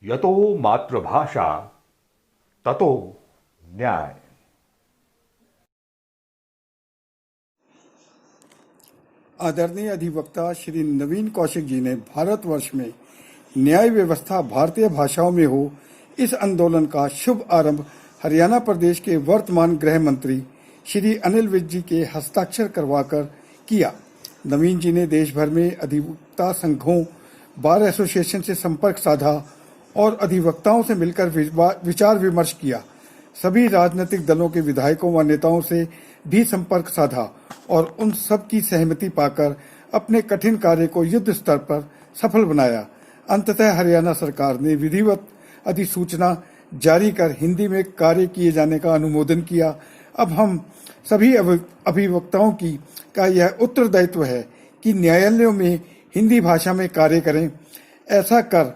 यतो मातृभाषा ततो न्याय। आदरणीय अधिवक्ता श्री नवीन कौशिक जी ने भारतवर्ष में न्याय व्यवस्था भारतीय भाषाओं में हो, इस आंदोलन का शुभ आरंभ हरियाणा प्रदेश के वर्तमान गृह मंत्री श्री अनिल विज जी के हस्ताक्षर करवाकर किया। नवीन जी ने देश भर में अधिवक्ता संघों, बार एसोसिएशन से संपर्क साधा और अधिवक्ताओं से मिलकर विचार विमर्श किया। सभी राजनीतिक दलों के विधायकों व नेताओं से भी संपर्क साधा और उन सब की सहमति पाकर अपने कठिन कार्य को युद्ध स्तर पर सफल बनाया। अंततः हरियाणा सरकार ने विधिवत अधिसूचना जारी कर हिंदी में कार्य किए जाने का अनुमोदन किया। अब हम सभी अभिवक्ताओं का यह उत्तरदायित्व है कि न्यायालयों में हिंदी भाषा में कार्य करें। ऐसा कर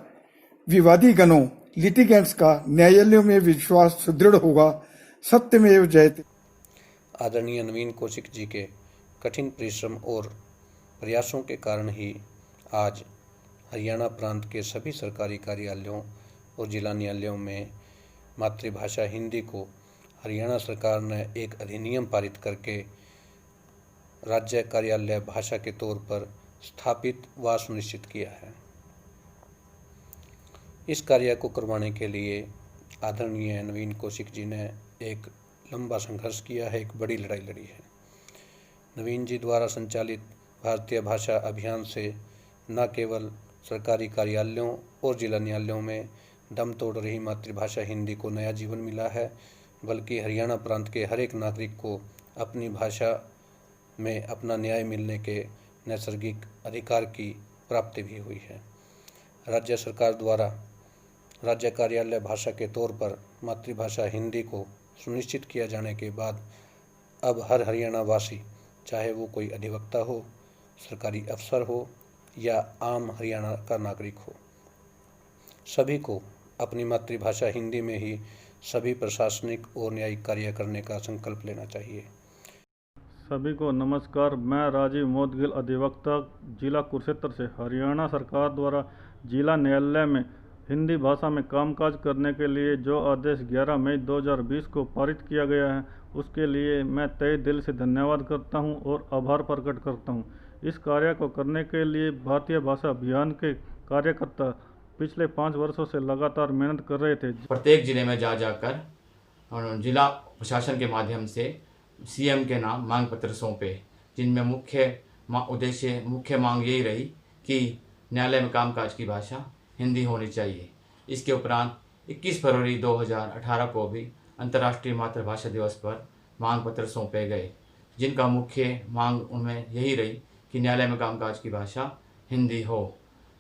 विवादी गणों, लिटिगेंट्स का न्यायालयों में विश्वास सुदृढ़ होगा। सत्यमेव जयते। आदरणीय नवीन कौशिक जी के कठिन परिश्रम और प्रयासों के कारण ही आज हरियाणा प्रांत के सभी सरकारी कार्यालयों और जिला न्यायालयों में मातृभाषा हिंदी को हरियाणा सरकार ने एक अधिनियम पारित करके राज्य कार्यालय भाषा के तौर पर स्थापित व सुनिश्चित किया है। इस कार्य को करवाने के लिए आदरणीय नवीन कौशिक जी ने एक लंबा संघर्ष किया है, एक बड़ी लड़ाई लड़ी है। नवीन जी द्वारा संचालित भारतीय भाषा अभियान से न केवल सरकारी कार्यालयों और जिला न्यायालयों में दम तोड़ रही मातृभाषा हिंदी को नया जीवन मिला है, बल्कि हरियाणा प्रांत के हर एक नागरिक को अपनी भाषा में अपना न्याय मिलने के नैसर्गिक अधिकार की प्राप्ति भी हुई है। राज्य सरकार द्वारा राज्य कार्यालय भाषा के तौर पर मातृभाषा हिंदी को सुनिश्चित किया जाने के बाद अब हर हरियाणा वासी, चाहे वो कोई अधिवक्ता हो, सरकारी अफसर हो या आम हरियाणा का नागरिक हो, सभी को अपनी मातृभाषा हिंदी में ही सभी प्रशासनिक और न्यायिक कार्य करने का संकल्प लेना चाहिए। सभी को नमस्कार। मैं राजीव मोदगिल, अधिवक्ता, जिला कुरुक्षेत्र से। हरियाणा सरकार द्वारा जिला न्यायालय में हिंदी भाषा में कामकाज करने के लिए जो आदेश 11 मई 2020 को पारित किया गया है, उसके लिए मैं तहे दिल से धन्यवाद करता हूं और आभार प्रकट करता हूं। इस कार्य को करने के लिए भारतीय भाषा अभियान के कार्यकर्ता पिछले 5 वर्षों से लगातार मेहनत कर रहे थे। प्रत्येक जिले में जाकर और जिला प्रशासन के माध्यम से सीएम के नाम मांग पत्र सौंपे, जिनमें मुख्य मांग यही रही कि न्यायालय में कामकाज की भाषा हिंदी होनी चाहिए। इसके उपरांत 21 फरवरी 2018 को भी अंतर्राष्ट्रीय मातृभाषा दिवस पर मांग पत्र सौंपे गए, जिनका मुख्य मांग उनमें यही रही कि न्यायालय में कामकाज की भाषा हिंदी हो।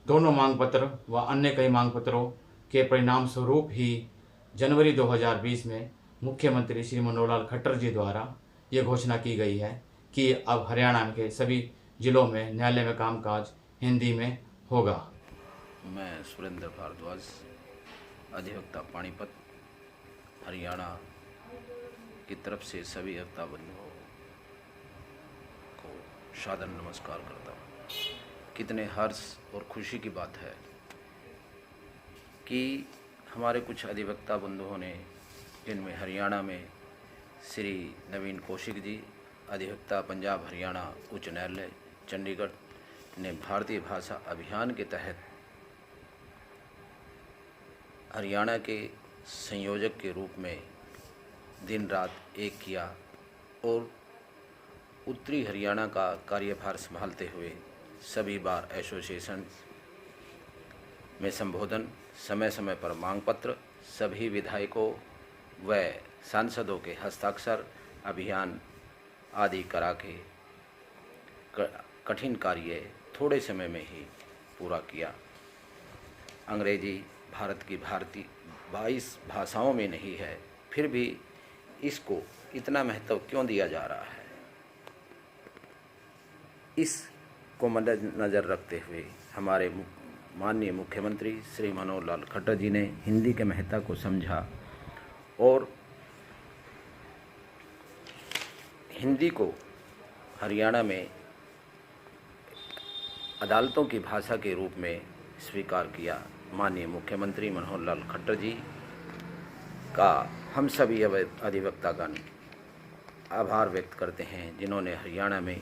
दोनों मांग पत्र व अन्य कई मांग पत्रों के परिणाम स्वरूप ही जनवरी 2020 में मुख्यमंत्री श्री मनोहर लाल खट्टर जी द्वारा ये घोषणा की गई है कि अब हरियाणा के सभी जिलों में न्यायालय में कामकाज हिंदी में होगा। मैं सुरेंद्र भारद्वाज, अधिवक्ता पानीपत, हरियाणा की तरफ से सभी अधिवक्ता बंधुओं को सादर नमस्कार करता हूँ। कितने हर्ष और खुशी की बात है कि हमारे कुछ अधिवक्ता बंधुओं ने, जिनमें हरियाणा में श्री नवीन कौशिक जी, अधिवक्ता पंजाब हरियाणा उच्च न्यायालय चंडीगढ़, ने भारतीय भाषा अभियान के तहत हरियाणा के संयोजक के रूप में दिन रात एक किया और उत्तरी हरियाणा का कार्यभार संभालते हुए सभी बार एसोसिएशन में संबोधन, समय समय पर मांग पत्र, सभी विधायकों व सांसदों के हस्ताक्षर, अभियान आदि करा के कठिन कार्य थोड़े समय में ही पूरा किया। अंग्रेजी भारत की 22 भाषाओं में नहीं है, फिर भी इसको इतना महत्व क्यों दिया जा रहा है? इसको मद्देनज़र रखते हुए हमारे माननीय मुख्यमंत्री श्री मनोहर लाल खट्टर जी ने हिंदी के महत्व को समझा और हिंदी को हरियाणा में अदालतों की भाषा के रूप में स्वीकार किया। माननीय मुख्यमंत्री मनोहर लाल खट्टर जी का हम सभी अधिवक्तागण आभार व्यक्त करते हैं, जिन्होंने हरियाणा में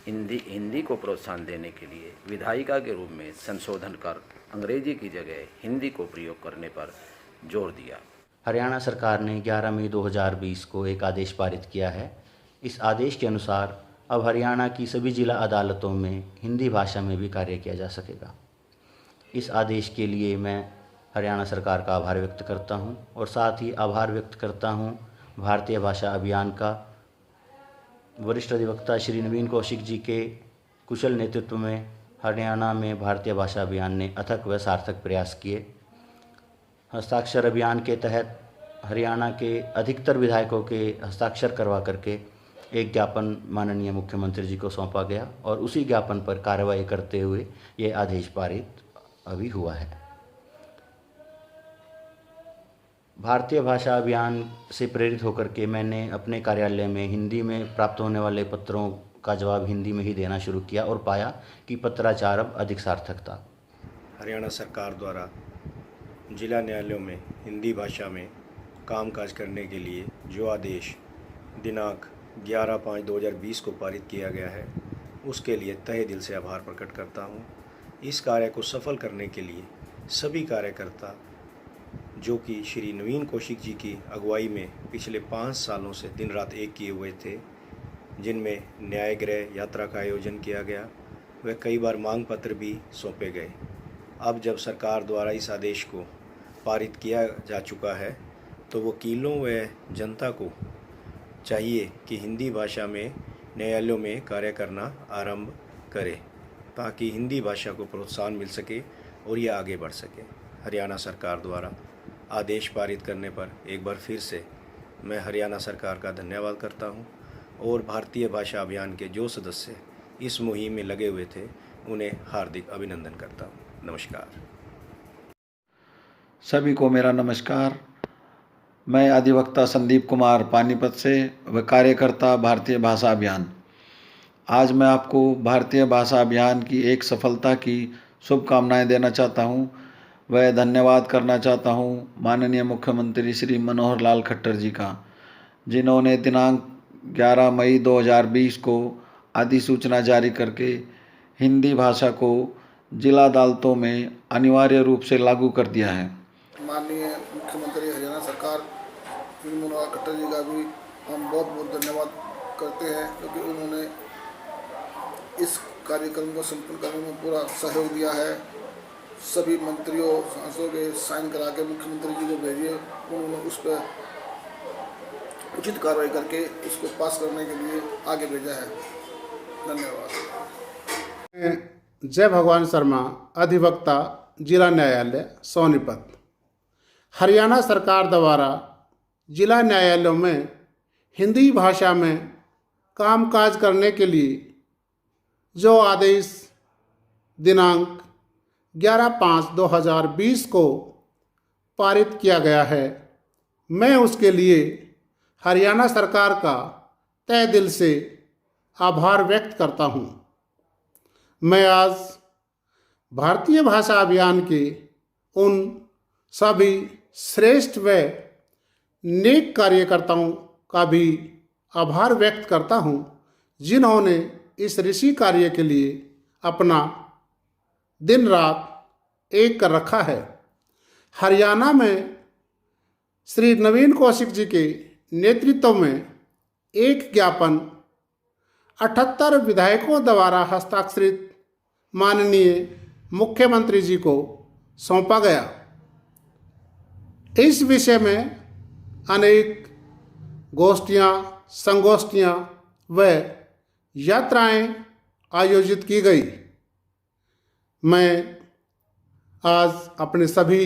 हिंदी को प्रोत्साहन देने के लिए विधायिका के रूप में संशोधन कर अंग्रेजी की जगह हिंदी को प्रयोग करने पर जोर दिया। हरियाणा सरकार ने 11 मई 2020 को एक आदेश पारित किया है। इस आदेश के अनुसार अब हरियाणा की सभी जिला अदालतों में हिंदी भाषा में भी कार्य किया जा सकेगा। इस आदेश के लिए मैं हरियाणा सरकार का आभार व्यक्त करता हूं और साथ ही आभार व्यक्त करता हूं भारतीय भाषा अभियान का। वरिष्ठ अधिवक्ता श्री नवीन कौशिक जी के कुशल नेतृत्व में हरियाणा में भारतीय भाषा अभियान ने अथक व सार्थक प्रयास किए। हस्ताक्षर अभियान के तहत हरियाणा के अधिकतर विधायकों के हस्ताक्षर करवा करके एक ज्ञापन माननीय मुख्यमंत्री जी को सौंपा गया और उसी ज्ञापन पर कार्रवाई करते हुए ये आदेश पारित अभी हुआ है। भारतीय भाषा अभियान से प्रेरित होकर के मैंने अपने कार्यालय में हिंदी में प्राप्त होने वाले पत्रों का जवाब हिंदी में ही देना शुरू किया और पाया कि पत्राचार अब अधिक सार्थक था। हरियाणा सरकार द्वारा जिला न्यायालयों में हिंदी भाषा में कामकाज करने के लिए जो आदेश दिनांक 11/5/2020 को पारित किया गया है, उसके लिए तहे दिल से आभार प्रकट करता हूँ। इस कार्य को सफल करने के लिए सभी कार्यकर्ता जो कि श्री नवीन कौशिक जी की अगुवाई में पिछले 5 सालों से दिन रात एक किए हुए थे, जिनमें न्याय गृह यात्रा का आयोजन किया गया व कई बार मांग पत्र भी सौंपे गए। अब जब सरकार द्वारा इस आदेश को पारित किया जा चुका है, तो वकीलों व जनता को चाहिए कि हिंदी भाषा में न्यायालयों में कार्य करना आरंभ करें, ताकि हिंदी भाषा को प्रोत्साहन मिल सके और ये आगे बढ़ सके। हरियाणा सरकार द्वारा आदेश पारित करने पर एक बार फिर से मैं हरियाणा सरकार का धन्यवाद करता हूं और भारतीय भाषा अभियान के जो सदस्य इस मुहिम में लगे हुए थे, उन्हें हार्दिक अभिनंदन करता हूं। नमस्कार। सभी को मेरा नमस्कार। मैं अधिवक्ता संदीप कुमार पानीपत से व कार्यकर्ता भारतीय भाषा अभियान। आज मैं आपको भारतीय भाषा अभियान की एक सफलता की शुभकामनाएं देना चाहता हूं व धन्यवाद करना चाहता हूं माननीय मुख्यमंत्री श्री मनोहर लाल खट्टर जी का, जिन्होंने दिनांक 11 मई 2020 को अधिसूचना जारी करके हिंदी भाषा को जिला अदालतों में अनिवार्य रूप से लागू कर दिया है। माननीय मुख्यमंत्री हरियाणा सरकार श्री मनोहर खट्टर जी का भी हम बहुत बहुत धन्यवाद करते हैं, क्योंकि उन्होंने इस कार्यक्रम को संपन्न करने में पूरा सहयोग दिया है। सभी मंत्रियों सांसदों के साइन करा के मुख्यमंत्री जी को भेजिए, उन्होंने उस पर उचित कार्रवाई करके इसको पास करने के लिए आगे भेजा है। धन्यवाद। जय भगवान शर्मा, अधिवक्ता जिला न्यायालय सोनीपत। हरियाणा सरकार द्वारा जिला न्यायालयों में हिंदी भाषा में कामकाज करने के लिए जो आदेश दिनांक 11/5/2020 को पारित किया गया है, मैं उसके लिए हरियाणा सरकार का तहे दिल से आभार व्यक्त करता हूँ। मैं आज भारतीय भाषा अभियान के उन सभी श्रेष्ठ व नेक कार्यकर्ताओं का भी आभार व्यक्त करता हूँ, जिन्होंने इस ऋषि कार्य के लिए अपना दिन रात एक कर रखा है। हरियाणा में श्री नवीन कौशिक जी के नेतृत्व में एक ज्ञापन 78 विधायकों द्वारा हस्ताक्षरित माननीय मुख्यमंत्री जी को सौंपा गया। इस विषय में अनेक गोष्ठियाँ, संगोष्ठियाँ व यात्राएं आयोजित की गई। मैं आज अपने सभी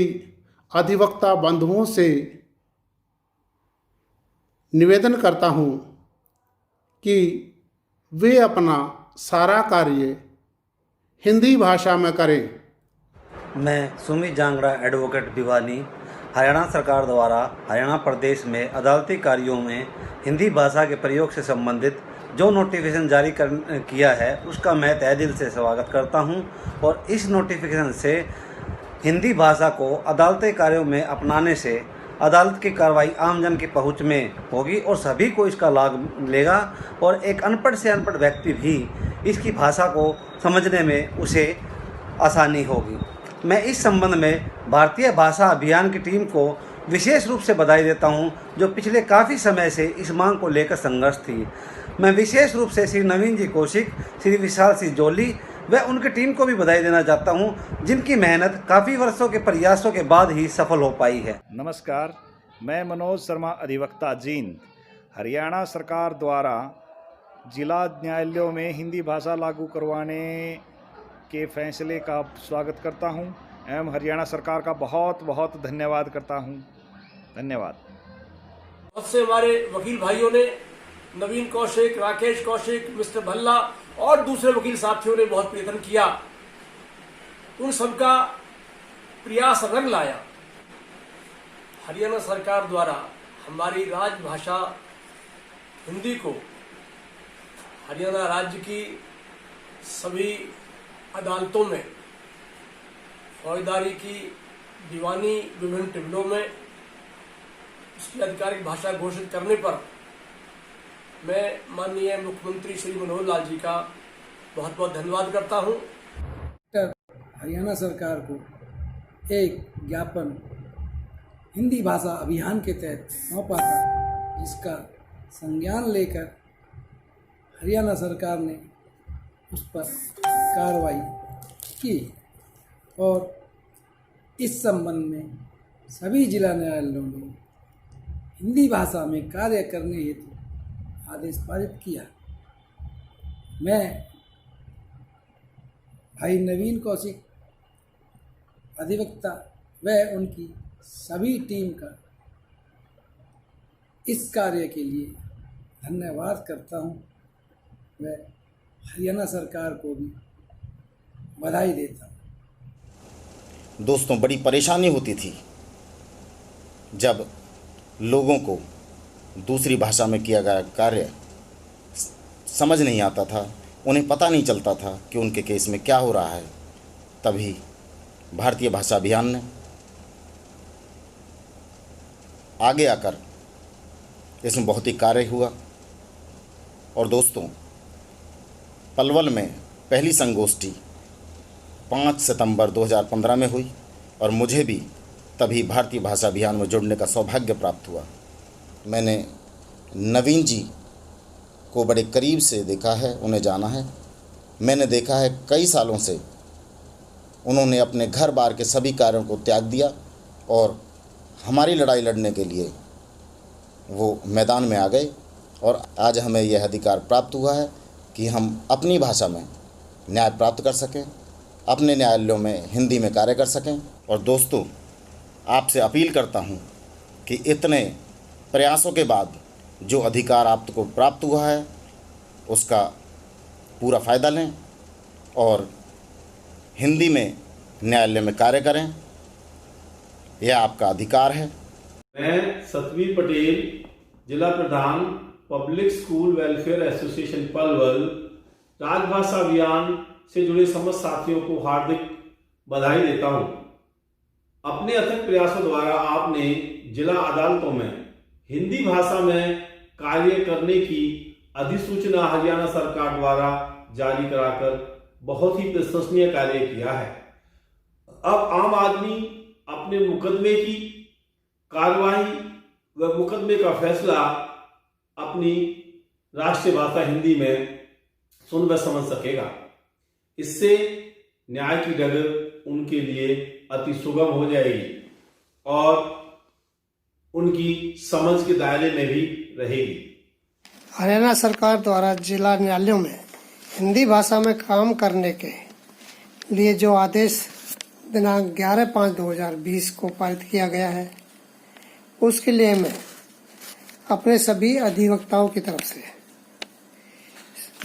अधिवक्ता बंधुओं से निवेदन करता हूं कि वे अपना सारा कार्य हिंदी भाषा में करें। मैं सुमित जांगड़ा एडवोकेट भिवानी, हरियाणा सरकार द्वारा हरियाणा प्रदेश में अदालती कार्यों में हिंदी भाषा के प्रयोग से संबंधित जो नोटिफिकेशन जारी किया है, उसका मैं तहे दिल से स्वागत करता हूं और इस नोटिफिकेशन से हिंदी भाषा को अदालती कार्यों में अपनाने से अदालत की कार्रवाई आम जन की पहुंच में होगी और सभी को इसका लाभ मिलेगा और एक अनपढ़ से अनपढ़ व्यक्ति भी इसकी भाषा को समझने में उसे आसानी होगी। मैं इस संबंध में भारतीय भाषा अभियान की टीम को विशेष रूप से बधाई देता हूं, जो पिछले काफ़ी समय से इस मांग को लेकर संघर्ष थी। मैं विशेष रूप से श्री नवीन जी कौशिक, श्री विशाल सिंह जोली व उनकी टीम को भी बधाई देना चाहता हूं, जिनकी मेहनत काफ़ी वर्षों के प्रयासों के बाद ही सफल हो पाई है। नमस्कार, मैं मनोज शर्मा, अधिवक्ता जींद, हरियाणा सरकार द्वारा जिला न्यायालयों में हिंदी भाषा लागू करवाने के फैसले का स्वागत करता हूं एवं हरियाणा सरकार का बहुत बहुत धन्यवाद करता हूं। धन्यवाद। बहुत से हमारे वकील भाइयों ने, नवीन कौशिक, राकेश कौशिक, मिस्टर भल्ला और दूसरे वकील साथियों ने बहुत प्रयत्न किया। उन सबका प्रयास रंग लाया। हरियाणा सरकार द्वारा हमारी राजभाषा हिंदी को हरियाणा राज्य की सभी अदालतों में, फौजदारी की, दीवानी, विभिन्न ट्रिब्यूनलों में उसकी आधिकारिक भाषा घोषित करने पर मैं माननीय मुख्यमंत्री श्री मनोहर लाल जी का बहुत बहुत धन्यवाद करता हूं। हरियाणा सरकार को एक ज्ञापन हिंदी भाषा अभियान के तहत सौंपा था, जिसका संज्ञान लेकर हरियाणा सरकार ने उस पर कार्रवाई की और इस संबंध में सभी जिला न्यायालयों में हिंदी भाषा में कार्य करने हेतु आदेश पारित किया। मैं भाई नवीन कौशिक, अधिवक्ता व उनकी सभी टीम का इस कार्य के लिए धन्यवाद करता हूं व हरियाणा सरकार को भी बधाई देता हूं। दोस्तों, बड़ी परेशानी होती थी जब लोगों को दूसरी भाषा में किया गया कार्य समझ नहीं आता था, उन्हें पता नहीं चलता था कि उनके केस में क्या हो रहा है। तभी भारतीय भाषा अभियान ने आगे आकर इसमें बहुत ही कार्य हुआ। और दोस्तों, पलवल में पहली संगोष्ठी 5 सितंबर 2015 में हुई और मुझे भी तभी भारतीय भाषा अभियान में जुड़ने का सौभाग्य प्राप्त हुआ। मैंने नवीन जी को बड़े करीब से देखा है, उन्हें जाना है। मैंने देखा है कई सालों से उन्होंने अपने घर बार के सभी कार्यों को त्याग दिया और हमारी लड़ाई लड़ने के लिए वो मैदान में आ गए और आज हमें यह अधिकार प्राप्त हुआ है कि हम अपनी भाषा में न्याय प्राप्त कर सकें, अपने न्यायालयों में हिंदी में कार्य कर सकें। और दोस्तों, आपसे अपील करता हूं कि इतने प्रयासों के बाद जो अधिकार आपको प्राप्त हुआ है उसका पूरा फ़ायदा लें और हिंदी में न्यायालय में कार्य करें। यह आपका अधिकार है। मैं सतवीर पटेल, जिला प्रधान, public school welfare association Palwal, राजभाषा अभियान से जुड़े समस्त साथियों को हार्दिक बधाई देता हूं। अपने अथक प्रयासों द्वारा आपने जिला अदालतों में हिंदी भाषा में कार्य करने की अधिसूचना हरियाणा सरकार द्वारा जारी कराकर बहुत ही प्रशंसनीय कार्य किया है। अब आम आदमी अपने मुकदमे की कार्रवाई व मुकदमे का फैसला अपनी राष्ट्रीय भाषा हिंदी में सुन व समझ सकेगा। इससे न्याय की डगर उनके लिए अति सुगम हो जाएगी और उनकी समझ के दायरे में भी रहेगी। हरियाणा सरकार द्वारा जिला न्यायालयों में हिंदी भाषा में काम करने के लिए जो आदेश दिनांक 11/5/2020 को पारित किया गया है, उसके लिए मैं अपने सभी अधिवक्ताओं की तरफ से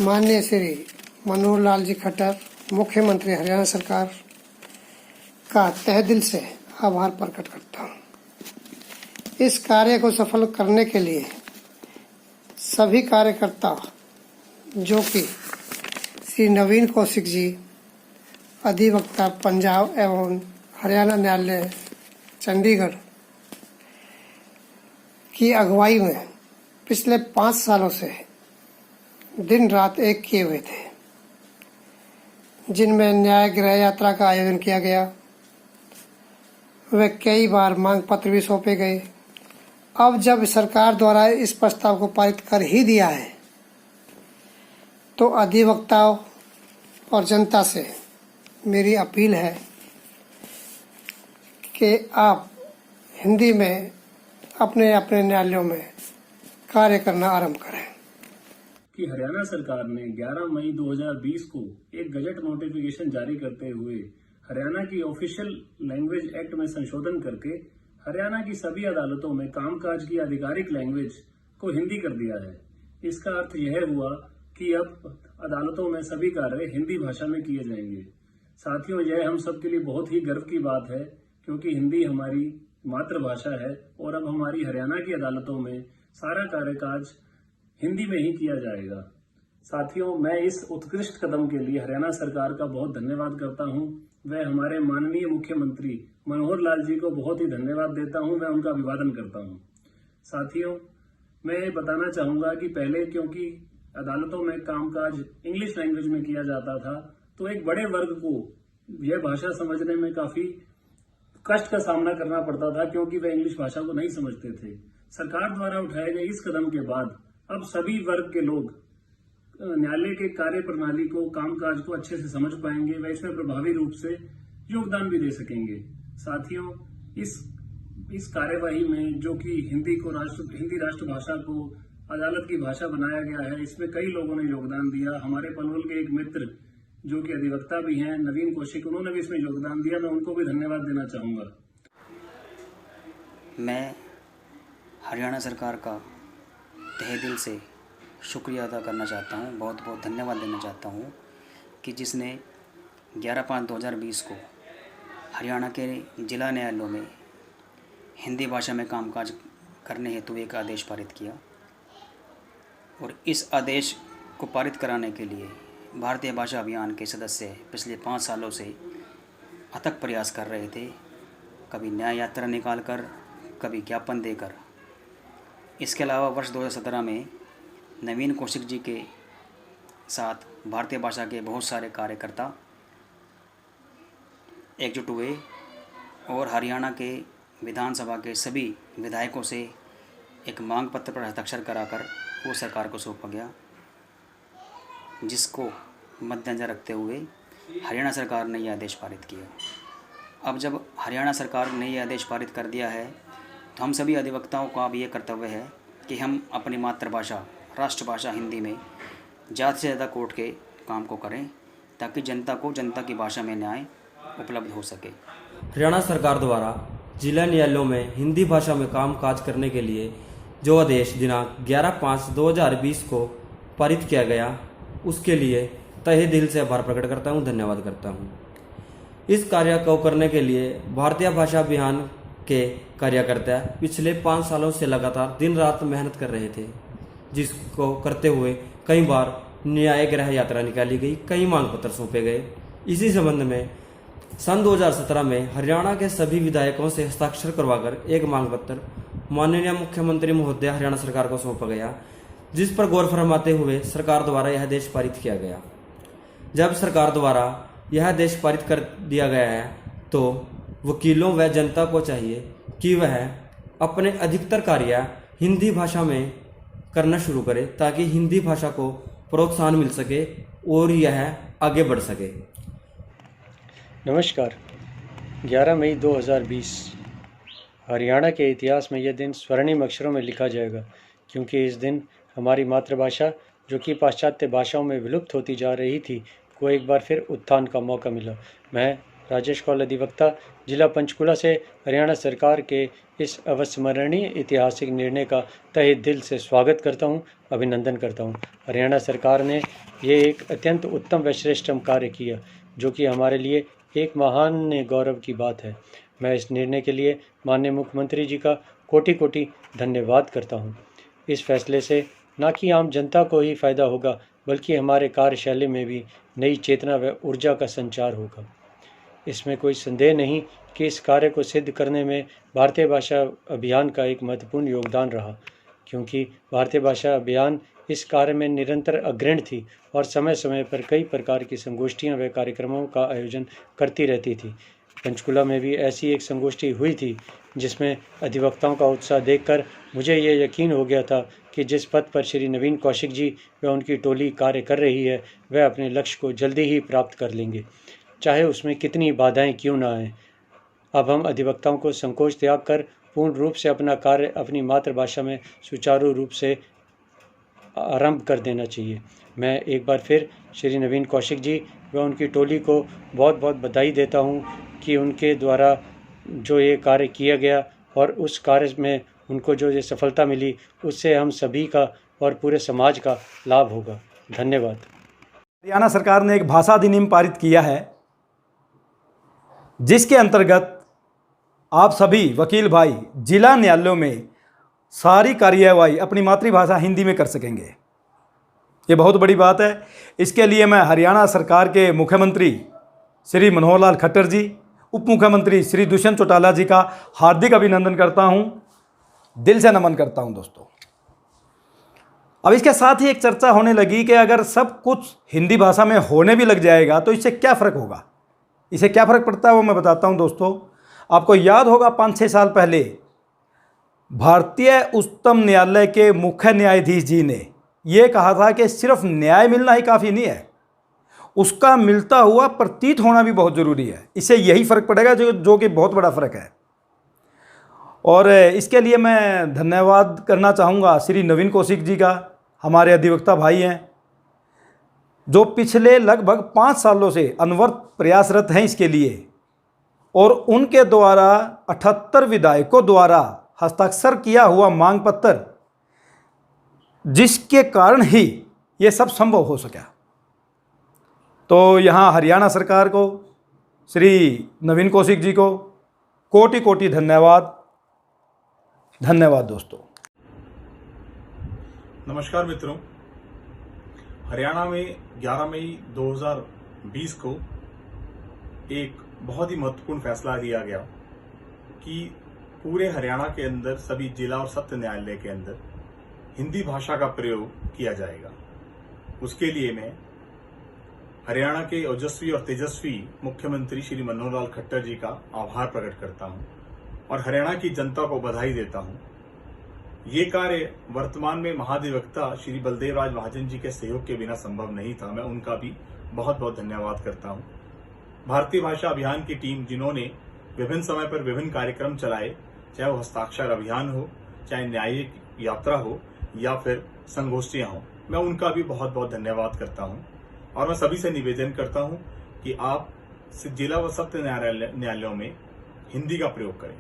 माननीय श्री मनोहर लाल जी खट्टर, मुख्यमंत्री हरियाणा सरकार का तहे दिल से आभार प्रकट करता हूँ। इस कार्य को सफल करने के लिए सभी कार्यकर्ता, जो कि श्री नवीन कौशिक जी, अधिवक्ता पंजाब एवं हरियाणा न्यायालय चंडीगढ़ की अगुवाई में पिछले 5 सालों से दिन रात एक किए हुए थे, जिनमें न्याय गृह यात्रा का आयोजन किया गया। वे कई बार मांग पत्र भी सौंपे गए। अब जब सरकार द्वारा इस प्रस्ताव को पारित कर ही दिया है, तो अधिवक्ताओं और जनता से मेरी अपील है कि आप हिंदी में अपने अपने न्यायालयों में कार्य करना आरंभ करें। कि हरियाणा सरकार ने 11 मई 2020 को एक गजट नोटिफिकेशन जारी करते हुए हरियाणा की ऑफिशियल लैंग्वेज एक्ट में संशोधन करके हरियाणा की सभी अदालतों में कामकाज की आधिकारिक लैंग्वेज को हिंदी कर दिया है। इसका अर्थ यह हुआ कि अब अदालतों में सभी कार्य हिंदी भाषा में किए जाएंगे। साथियों, यह हम सब के लिए बहुत ही गर्व की बात है, क्योंकि हिंदी हमारी मातृभाषा है और अब हमारी हरियाणा की अदालतों में सारा कार्यकाज हिंदी में ही किया जाएगा। साथियों, मैं इस उत्कृष्ट कदम के लिए हरियाणा सरकार का बहुत धन्यवाद करता हूं। वह हमारे माननीय मुख्यमंत्री मनोहर लाल जी को बहुत ही धन्यवाद देता हूं। मैं उनका अभिवादन करता हूं। साथियों, मैं ये बताना चाहूंगा कि पहले क्योंकि अदालतों में कामकाज इंग्लिश लैंग्वेज में किया जाता था, तो एक बड़े वर्ग को यह भाषा समझने में काफी कष्ट का सामना करना पड़ता था, क्योंकि वे इंग्लिश भाषा को नहीं समझते थे। सरकार द्वारा उठाए गए इस कदम के बाद अब सभी वर्ग के लोग न्यायालय के कार्य प्रणाली को, कामकाज को अच्छे से समझ पाएंगे, वे इसमें प्रभावी रूप से योगदान भी दे सकेंगे। साथियों, इस कार्यवाही में जो कि हिंदी राष्ट्रभाषा को अदालत की भाषा बनाया गया है, इसमें कई लोगों ने योगदान दिया। हमारे पलवल के एक मित्र जो कि अधिवक्ता भी हैं, नवीन कौशिक, उन्होंने भी इसमें योगदान दिया। मैं उनको भी धन्यवाद देना चाहूंगा। मैं हरियाणा सरकार का तहे दिल से शुक्रिया अदा करना चाहता हूँ, बहुत बहुत धन्यवाद देना चाहता हूँ कि जिसने 11/5/2020 को हरियाणा के जिला न्यायालयों में हिंदी भाषा में कामकाज करने हेतु एक आदेश पारित किया। और इस आदेश को पारित कराने के लिए भारतीय भाषा अभियान के सदस्य पिछले 5 सालों से अथक प्रयास कर रहे थे, कभी न्याय यात्रा निकालकर, कभी ज्ञापन देकर। इसके अलावा वर्ष 2017 में नवीन कौशिक जी के साथ भारतीय भाषा के बहुत सारे कार्यकर्ता एकजुट हुए और हरियाणा के विधानसभा के सभी विधायकों से एक मांग पत्र पर हस्ताक्षर कराकर वो सरकार को सौंपा गया, जिसको मद्देनजर रखते हुए हरियाणा सरकार ने यह आदेश पारित किया। अब जब हरियाणा सरकार ने यह आदेश पारित कर दिया है, तो हम सभी अधिवक्ताओं का अब ये कर्तव्य है कि हम अपनी मातृभाषा, राष्ट्रभाषा हिंदी में ज़्यादा से ज़्यादा कोर्ट के काम को करें, ताकि जनता को जनता की भाषा में न्याय उपलब्ध हो सके। हरियाणा सरकार द्वारा जिला न्यायालयों में हिंदी भाषा में कामकाज करने के लिए जो आदेश दिनांक 11/5/2020 को पारित किया गया, उसके लिए तहे दिल से आभार प्रकट करता हूँ, धन्यवाद करता हूँ। इस कार्य को करने के लिए भारतीय भाषा अभियान के कार्यकर्ता पिछले 5 सालों से लगातार दिन रात मेहनत कर रहे थे, जिसको करते हुए कई बार न्याय गृह यात्रा निकाली गई, कई मांग पत्र सौंपे गए। इसी संबंध में सन 2017 में हरियाणा के सभी विधायकों से हस्ताक्षर करवाकर एक मांग पत्र माननीय मुख्यमंत्री महोदय हरियाणा सरकार को सौंपा गया, जिस पर गौर फरमाते हुए सरकार द्वारा यह आदेश पारित किया गया। जब सरकार द्वारा यह आदेश पारित कर दिया गया है, तो वकीलों व जनता को चाहिए कि वह अपने अधिकतर कार्य हिंदी भाषा में करना शुरू करे, ताकि हिंदी भाषा को प्रोत्साहन मिल सके और यह आगे बढ़ सके। नमस्कार। 11 मई 2020 हरियाणा के इतिहास में यह दिन स्वर्णिम अक्षरों में लिखा जाएगा, क्योंकि इस दिन हमारी मातृभाषा, जो कि पाश्चात्य भाषाओं में विलुप्त होती जा रही थी, को एक बार फिर उत्थान का मौका मिला। मैं राजेश कौल अधिवक्ता जिला पंचकुला से हरियाणा सरकार के इस अविस्मरणीय ऐतिहासिक निर्णय का तहे दिल से स्वागत करता हूं, अभिनंदन करता हूं। हरियाणा सरकार ने ये एक अत्यंत उत्तम व श्रेष्ठतम कार्य किया, जो कि हमारे लिए एक महान गौरव की बात है। मैं इस निर्णय के लिए माननीय मुख्यमंत्री जी का कोटि कोटि धन्यवाद करता हूं। इस फैसले से न कि आम जनता को ही फायदा होगा, बल्कि हमारे कार्यशैली में भी नई चेतना व ऊर्जा का संचार होगा। इसमें कोई संदेह नहीं कि इस कार्य को सिद्ध करने में भारतीय भाषा अभियान का एक महत्वपूर्ण योगदान रहा, क्योंकि भारतीय भाषा अभियान इस कार्य में निरंतर अग्रणी थी और समय समय पर कई प्रकार की संगोष्ठियां व कार्यक्रमों का आयोजन करती रहती थी। पंचकुला में भी ऐसी एक संगोष्ठी हुई थी जिसमें अधिवक्ताओं का उत्साह देखकर मुझे ये यकीन हो गया था कि जिस पद पर श्री नवीन कौशिक जी व उनकी टोली कार्य कर रही है वह अपने लक्ष्य को जल्दी ही प्राप्त कर लेंगे, चाहे उसमें कितनी बाधाएं क्यों ना आएँ। अब हम अधिवक्ताओं को संकोच त्याग कर पूर्ण रूप से अपना कार्य अपनी मातृभाषा में सुचारू रूप से आरंभ कर देना चाहिए। मैं एक बार फिर श्री नवीन कौशिक जी व उनकी टोली को बहुत बहुत बधाई देता हूं कि उनके द्वारा जो ये कार्य किया गया और उस कार्य में उनको जो ये सफलता मिली उससे हम सभी का और पूरे समाज का लाभ होगा। धन्यवाद। हरियाणा सरकार ने एक भाषा अधिनियम पारित किया है जिसके अंतर्गत आप सभी वकील भाई जिला न्यायालयों में सारी कार्यवाही अपनी मातृभाषा हिंदी में कर सकेंगे। ये बहुत बड़ी बात है। इसके लिए मैं हरियाणा सरकार के मुख्यमंत्री श्री मनोहर लाल खट्टर जी, उप मुख्यमंत्री श्री दुष्यंत चौटाला जी का हार्दिक अभिनंदन करता हूं, दिल से नमन करता हूं दोस्तों। अब इसके साथ ही एक चर्चा होने लगी कि अगर सब कुछ हिंदी भाषा में होने भी लग जाएगा तो इससे क्या फ़र्क होगा। इससे क्या फ़र्क पड़ता है वो मैं बताता हूं दोस्तों। आपको याद होगा 5-6 साल पहले भारतीय उच्चतम न्यायालय के मुख्य न्यायाधीश जी ने ये कहा था कि सिर्फ न्याय मिलना ही काफ़ी नहीं है, उसका मिलता हुआ प्रतीत होना भी बहुत ज़रूरी है। इससे यही फ़र्क पड़ेगा जो कि बहुत बड़ा फ़र्क है। और इसके लिए मैं धन्यवाद करना चाहूँगा श्री नवीन कौशिक जी का, हमारे अधिवक्ता भाई हैं जो पिछले लगभग 5 सालों से अनवरत प्रयासरत हैं इसके लिए, और उनके द्वारा 78 विधायकों द्वारा हस्ताक्षर किया हुआ मांग पत्र जिसके कारण ही ये सब संभव हो सका। तो यहाँ हरियाणा सरकार को, श्री नवीन कौशिक जी को कोटि कोटि धन्यवाद। धन्यवाद दोस्तों। नमस्कार मित्रों, हरियाणा में 11 मई 2020 को एक बहुत ही महत्वपूर्ण फैसला लिया गया कि पूरे हरियाणा के अंदर सभी जिला और सत्र न्यायालय के अंदर हिंदी भाषा का प्रयोग किया जाएगा। उसके लिए मैं हरियाणा के ओजस्वी और तेजस्वी मुख्यमंत्री श्री मनोहर लाल खट्टर जी का आभार प्रकट करता हूं और हरियाणा की जनता को बधाई देता हूं। ये कार्य वर्तमान में महाधिवक्ता श्री बलदेव राज महाजन जी के सहयोग के बिना संभव नहीं था। मैं उनका भी बहुत बहुत धन्यवाद करता हूं। भारतीय भाषा अभियान की टीम जिन्होंने विभिन्न समय पर विभिन्न कार्यक्रम चलाए, चाहे वो हस्ताक्षर अभियान हो, चाहे न्यायिक यात्रा हो या फिर संगोष्ठियां हो, मैं उनका भी बहुत बहुत धन्यवाद करता हूं। और मैं सभी से निवेदन करता हूं कि आप जिला व सत्र न्यायालयों में हिंदी का प्रयोग करें।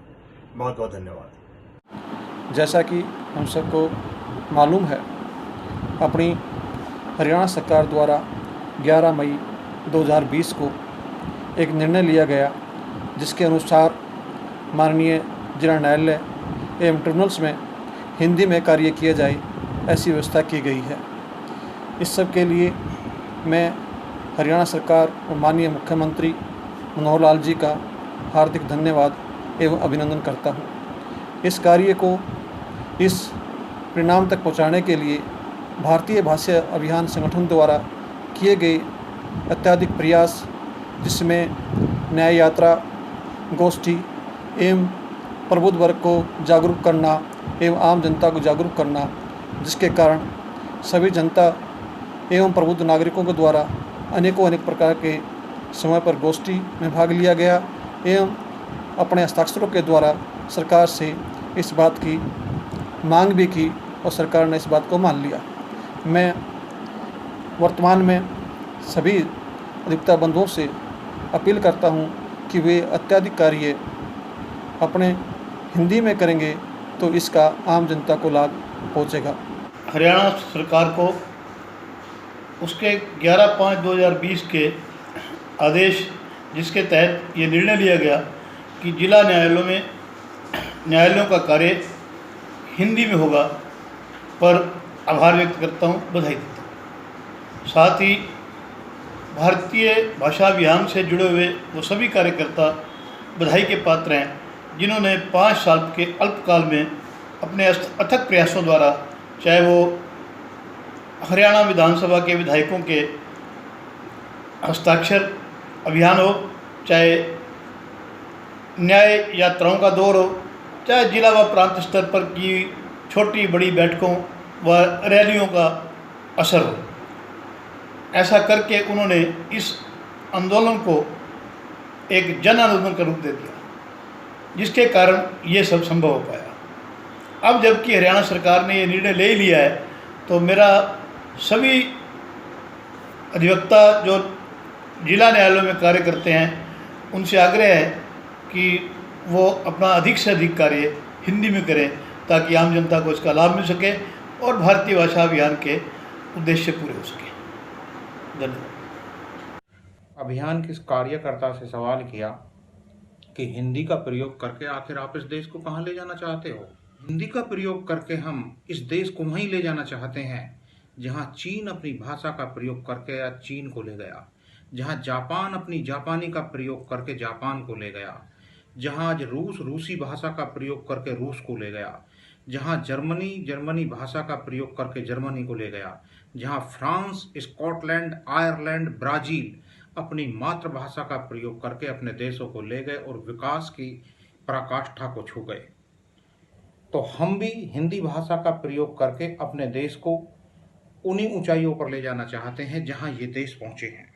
बहुत बहुत धन्यवाद। जैसा कि हम सबको मालूम है, अपनी हरियाणा सरकार द्वारा 11 मई 2020 को एक निर्णय लिया गया जिसके अनुसार माननीय जिला न्यायालय एवं ट्रिब्यूनल्स में हिंदी में कार्य किया जाए, ऐसी व्यवस्था की गई है। इस सब के लिए मैं हरियाणा सरकार और माननीय मुख्यमंत्री मनोहर लाल जी का हार्दिक धन्यवाद एवं अभिनंदन करता हूँ। इस कार्य को इस परिणाम तक पहुँचाने के लिए भारतीय भाषा अभियान संगठन द्वारा किए गए अत्यधिक प्रयास, जिसमें न्याय यात्रा, गोष्ठी एवं प्रबुद्ध वर्ग को जागरूक करना एवं आम जनता को जागरूक करना, जिसके कारण सभी जनता एवं प्रबुद्ध नागरिकों के द्वारा अनेक प्रकार के समय पर गोष्ठी में भाग लिया गया एवं अपने हस्ताक्षरों के द्वारा सरकार से इस बात की मांग भी की और सरकार ने इस बात को मान लिया। मैं वर्तमान में सभी अधिवक्ता बंधुओं से अपील करता हूं कि वे अत्यधिक कार्य अपने हिंदी में करेंगे तो इसका आम जनता को लाभ पहुंचेगा। हरियाणा सरकार को उसके 11/5/2020 के आदेश जिसके तहत ये निर्णय लिया गया कि जिला न्यायालयों का कार्य हिंदी में होगा, पर आभार व्यक्त करता हूँ, बधाई देता हूँ। साथ ही भारतीय भाषा अभियान से जुड़े हुए वो सभी कार्यकर्ता बधाई के पात्र हैं जिन्होंने 5 साल के अल्पकाल में अपने अथक प्रयासों द्वारा, चाहे वो हरियाणा विधानसभा के विधायकों के हस्ताक्षर अभियान हो, चाहे न्याय यात्राओं का दौर हो, चाहे जिला व प्रांत स्तर पर की छोटी बड़ी बैठकों व रैलियों का असर हो, ऐसा करके उन्होंने इस आंदोलन को एक जन आंदोलन का रूप दे दिया, जिसके कारण ये सब संभव हो पाया। अब जबकि हरियाणा सरकार ने ये निर्णय ले लिया है, तो मेरा सभी अधिवक्ता जो जिला न्यायालयों में कार्य करते हैं उनसे आग्रह है कि वो अपना अधिक से अधिक कार्य हिंदी में करें, ताकि आम जनता को इसका लाभ मिल सके और भारतीय भाषा अभियान के उद्देश्य पूरे हो सके। धन्यवाद। अभियान के कार्यकर्ता से सवाल किया कि हिंदी का प्रयोग करके आखिर आप इस देश को कहाँ ले जाना चाहते हो। हिंदी का प्रयोग करके हम इस देश को वहीं ले जाना चाहते हैं जहाँ चीन अपनी भाषा का प्रयोग करके या चीन को ले गया, जहाँ जापान अपनी जापानी का प्रयोग करके जापान को ले गया, जहाँ आज रूस रूसी भाषा का प्रयोग करके रूस को ले गया, जहाँ जर्मनी जर्मनी भाषा का प्रयोग करके जर्मनी को ले गया, जहाँ फ्रांस, स्कॉटलैंड, आयरलैंड, ब्राज़ील अपनी मातृभाषा का प्रयोग करके अपने देशों को ले गए और विकास की पराकाष्ठा को छू गए। तो हम भी हिंदी भाषा का प्रयोग करके अपने देश को उन्हीं ऊंचाइयों पर ले जाना चाहते हैं जहां ये देश पहुंचे हैं।